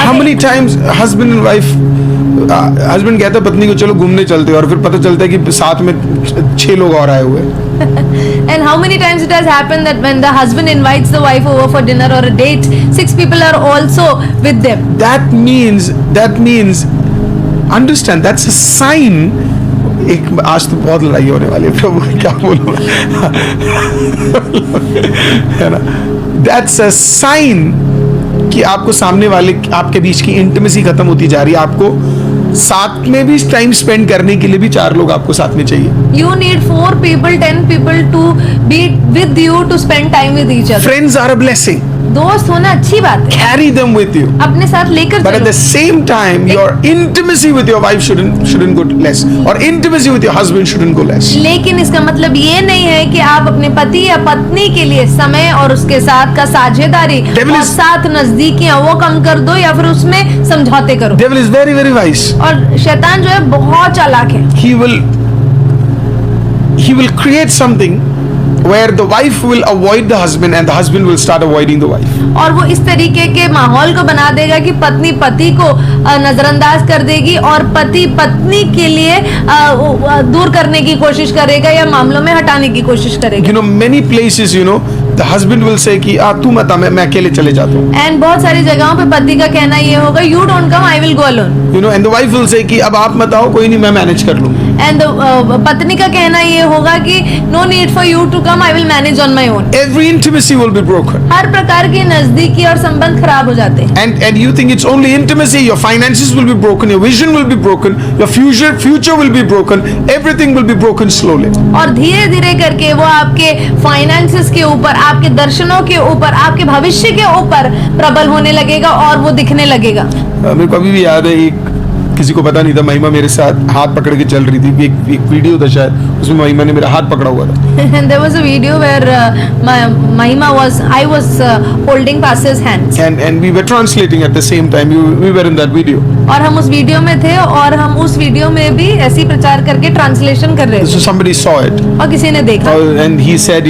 How many times husband and wife, husband कहता है पत्नी को चलो घूमने चलते हैं और फिर पता चलता है कि साथ में 6 लोग और आए हुए हैं. And how many times it has happened that when the husband invites the wife over for dinner or a date, 6 people are also with them. That means understand, that's a sign. एक आज तो बहुत लड़ाई होने वाली है प्रभु, क्या बोलूं है ना. That's a sign कि आपको सामने वाले, आपके बीच की इंटीमेसी खत्म होती जा रही है. आपको साथ में भी टाइम स्पेंड करने के लिए भी 4 लोग आपको साथ में चाहिए. You need 4 people, 10 people to be with you to spend time with each other. Friends are a blessing. दोस्त होना अच्छी बात है. Carry them with you. अपने साथ लेकर But at चलो. the same time, your intimacy with your wife shouldn't go less, or intimacy with your husband shouldn't go less. लेकिन इसका मतलब ये नहीं है कि आप अपने पति या पत्नी के लिए समय और उसके साथ का साझेदारी और साथ नजदीकियां वो कम कर दो या फिर उसमें समझौते करो. Devil is very, very wise. और शैतान जो है बहुत चालाक है. He will create something where the wife will avoid the husband and the husband will start avoiding the wife. और वो इस तरीके के माहौल को बना देगा कि पत्नी पति को नजरअंदाज कर देगी और पति पत्नी के लिए दूर करने की कोशिश करेगा या मामलों में हटाने की कोशिश करेगा. You know, many places, the husband will say कि तू मत आ, मैं अकेले चले जाता हूँ. एंड बहुत सारी जगहों पे पति का कहना ये होगा, you don't come, I will go alone. And the wife will say कि अब आप मत आओ, कोई नहीं, मैं मैनेज कर लूँ. एंड पत्नी का कहना ये होगा कि no need for you to come, I will manage on my own. Every intimacy will be broken. हर प्रकार की नजदीकी और संबंध खराब हो जाते हैं. And you think it's only intimacy, your finances will be broken, your vision will be broken, your future will be broken, everything will be broken slowly. और धीरे धीरे करके वो आपके फाइनेंसेस के ऊपर, आपके दर्शनों के ऊपर, आपके भविष्य के ऊपर प्रबल होने लगेगा और वो दिखने लगेगा. मेरे को अभी भी याद है, एक किसी को पता नहीं था, महिमा मेरे साथ हाथ पकड़ के चल रही थी. एक वीडियो था शायद, उसमें महिमा ने मेरा हाथ पकड़ा हुआ था. And there was a video where I was holding pastor's hands. And we were translating at the same time. We were in that video. और हम उस वीडियो में थे और हम उस वीडियो में भी ऐसी प्रचार करके ट्रांसलेशन कर रहे So थे. somebody saw it. और किसी ने देखा. And he said,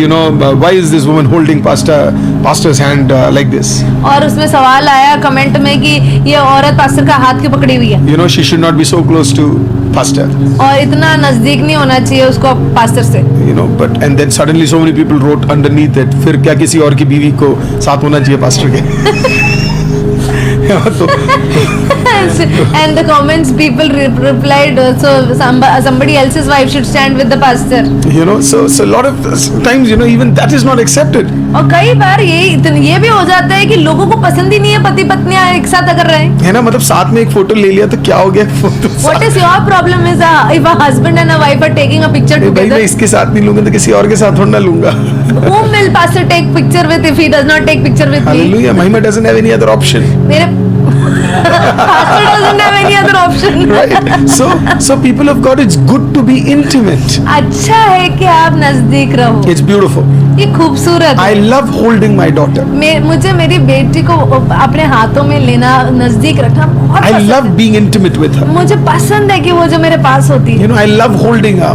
why is this woman holding pastor's hand like this? और उसमें सवाल आया कमेंट में कि ये औरत पास्टर का हाथ क्यों पकड़ी हुई है. She should not be so close to pastor. और इतना नजदीक नहीं होना चाहिए उसको पास्टर से. But and then suddenly so many people wrote underneath it, फिर क्या किसी और की बीवी को साथ होना चाहिए पास्टर के. And the comments people replied, so somebody else's wife should stand with the pastor. So a lot of times, even that is not accepted. और कई बार ये भी हो जाता है कि लोगों को पसंद ही नहीं है पति पत्नियां एक साथ अगर रहे. है ना, मतलब साथ में एक फोटो ले लिया तो क्या हो गया. What is your problem is if a husband and a wife are taking a picture भाई together? मैं इसके साथ नहीं लूंगा तो किसी और के साथ थोड़ा ना लूंगा. Whom will pastor take picture with if he does not take picture with me? Hallelujah. Mahima doesn't have any other option. मेरे pastor doesn't have any other option. Right. So people of God, it's good to be intimate. अच्छा है कि आप नजदीक रहो. It's beautiful. ये खूबसूरत है. I love holding my daughter. मुझे मेरी बेटी को अपने हाथों में लेना, नजदीक रखना बहुत I पसंद love है. being intimate with her. मुझे पसंद है कि वो जो मेरे पास होती है. I love holding her,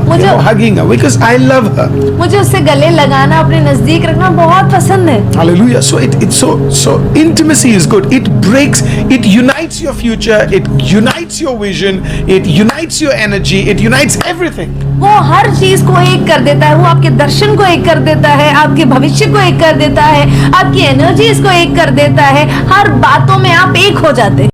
hugging her, because I love her. मुझे उससे गले लगाना, अपने नजदीक रखना बहुत पसंद है. Hallelujah. So it's so intimacy is good. It breaks, it unites your future, it unites your vision, it unites your energy, it unites everything. वो हर चीज को एक कर देता है. वो आपके दर्शन को एक कर देता है, आपके भविष्य को एक कर देता है, आपकी एनर्जीज को एक कर देता है. हर बातों में आप एक हो जाते हैं.